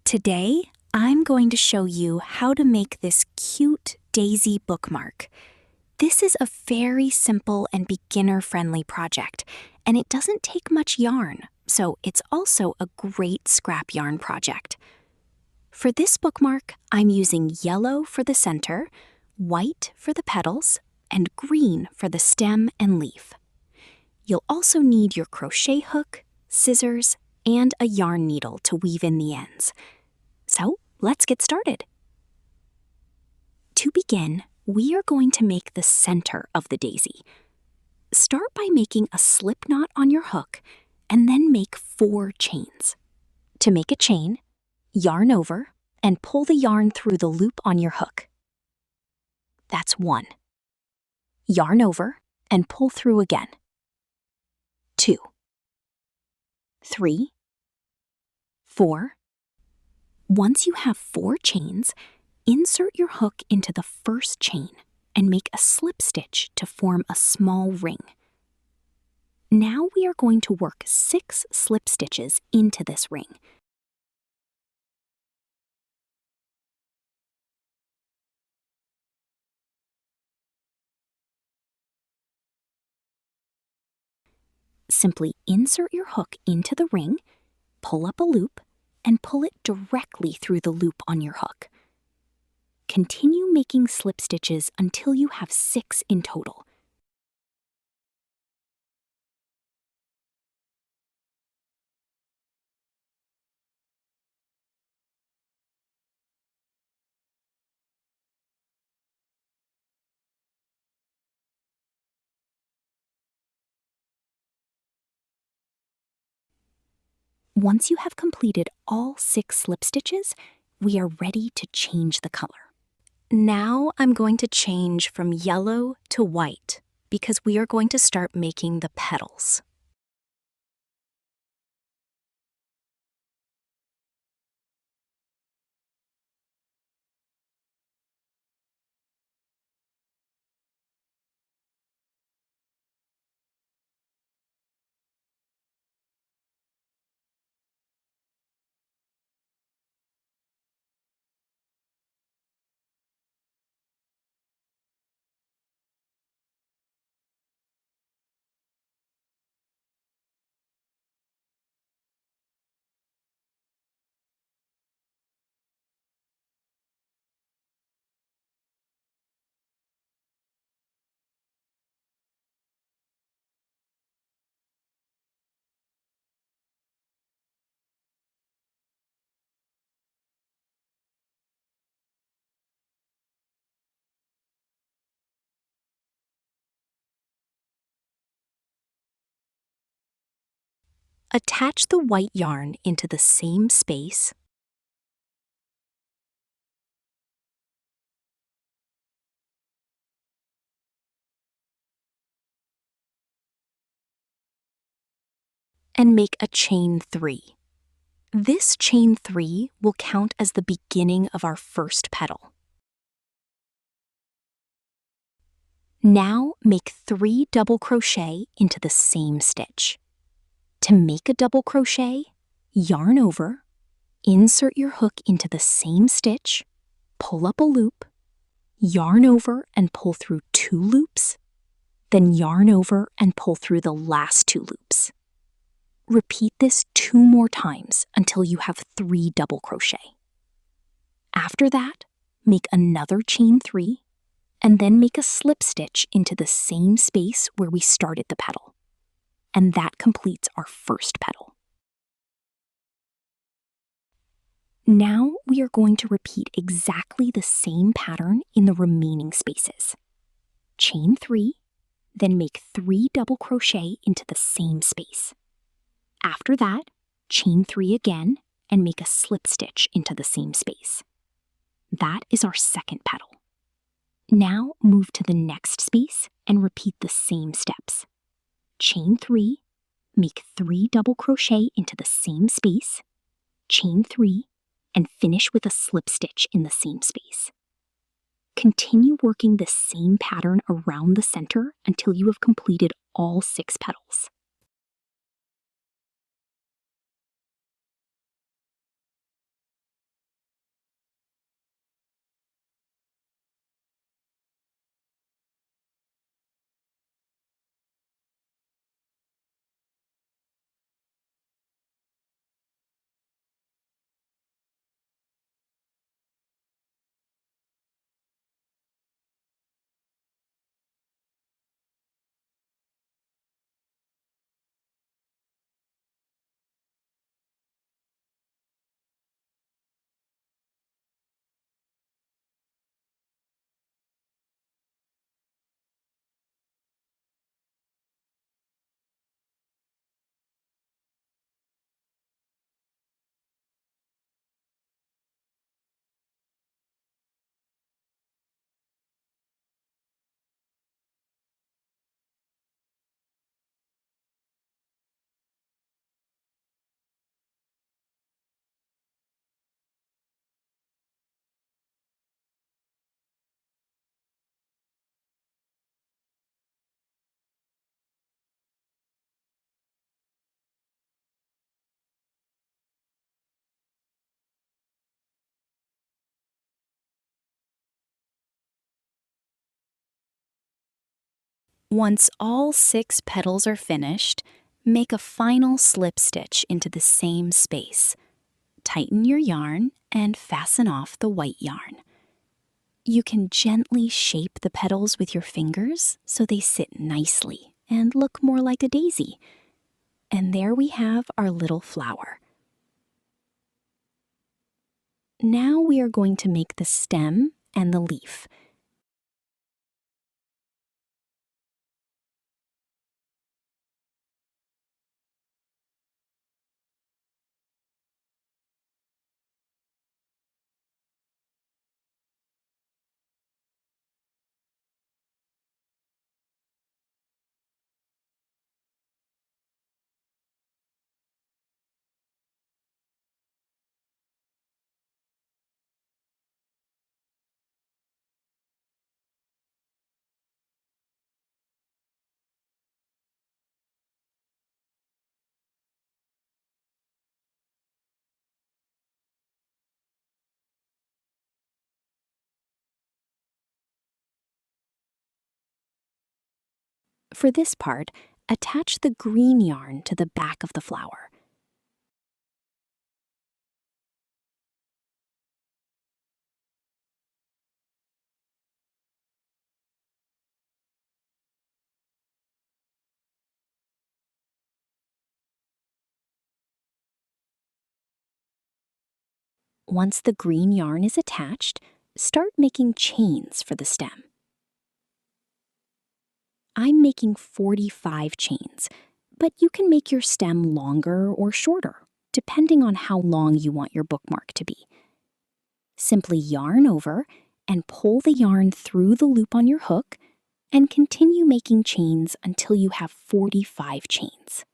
Today, I'm going to show you how to make this cute Daisy bookmark. This is a very simple and beginner-friendly project, and it doesn't take much yarn, so it's also a great scrap yarn project. For this bookmark, I'm using yellow for the center, white for the petals, and green for the stem and leaf. You'll also need your crochet hook, scissors, and a yarn needle to weave in the ends. So, let's get started. To begin, we are going to make the center of the daisy. Start by making a slip knot on your hook and then make 4 chains. To make a chain, yarn over and pull the yarn through the loop on your hook. That's 1. Yarn over and pull through again. 2. 3. 4. Once you have 4 chains, insert your hook into the first chain and make a slip stitch to form a small ring. Now we are going to work 6 slip stitches into this ring. Simply insert your hook into the ring, pull up a loop, and pull it directly through the loop on your hook. Continue making slip stitches until you have 6 in total. Once you have completed all 6 slip stitches, we are ready to change the color. Now I'm going to change from yellow to white because we are going to start making the petals. Attach the white yarn into the same space and make a chain 3. This chain 3 will count as the beginning of our first petal. Now make 3 double crochet into the same stitch. To make a double crochet, yarn over, insert your hook into the same stitch, pull up a loop, yarn over and pull through 2 loops, then yarn over and pull through the last 2 loops. Repeat this 2 more times until you have 3 double crochet. After that, make another chain 3, and then make a slip stitch into the same space where we started the petal. And that completes our first petal. Now we are going to repeat exactly the same pattern in the remaining spaces. Chain 3, then make 3 double crochet into the same space. After that, chain 3 again and make a slip stitch into the same space. That is our second petal. Now move to the next space and repeat the same steps. Chain 3, make 3 double crochet into the same space, chain 3, and finish with a slip stitch in the same space. Continue working the same pattern around the center until you have completed all 6 petals. Once all 6 petals are finished, make a final slip stitch into the same space. Tighten your yarn and fasten off the white yarn. You can gently shape the petals with your fingers so they sit nicely and look more like a daisy. And there we have our little flower. Now we are going to make the stem and the leaf. For this part, attach the green yarn to the back of the flower. Once the green yarn is attached, start making chains for the stem. I'm making 45 chains, but you can make your stem longer or shorter, depending on how long you want your bookmark to be. Simply yarn over and pull the yarn through the loop on your hook and continue making chains until you have 45 chains.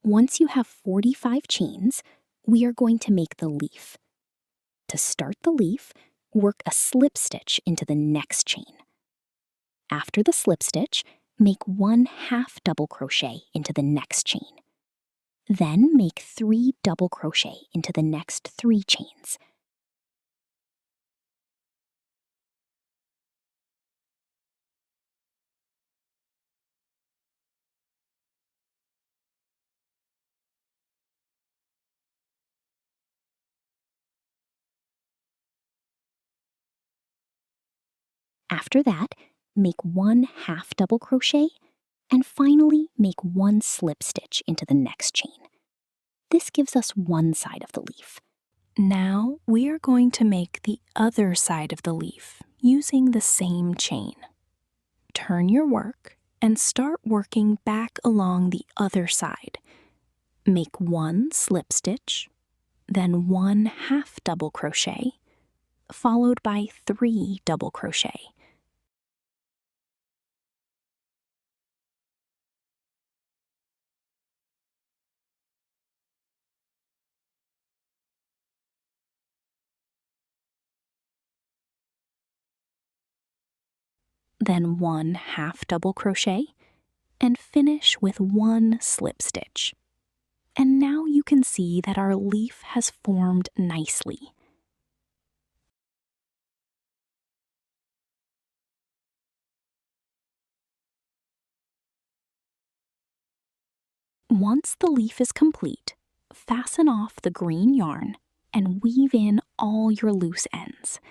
Once you have 45 chains, we are going to make the leaf. To start the leaf, work a slip stitch into the next chain. After the slip stitch, make 1 half double crochet into the next chain. Then make 3 double crochet into the next 3 chains. After that, make 1 half double crochet and finally make 1 slip stitch into the next chain. This gives us one side of the leaf. Now we are going to make the other side of the leaf using the same chain. Turn your work and start working back along the other side. Make 1 slip stitch, then 1 half double crochet, followed by 3 double crochet. Then 1 half double crochet, and finish with 1 slip stitch. And now you can see that our leaf has formed nicely. Once the leaf is complete, fasten off the green yarn and weave in all your loose ends.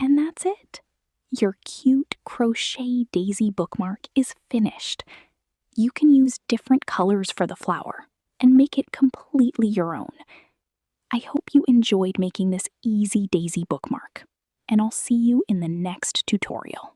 And that's it. Your cute crochet daisy bookmark is finished. You can use different colors for the flower and make it completely your own. I hope you enjoyed making this easy daisy bookmark, and I'll see you in the next tutorial.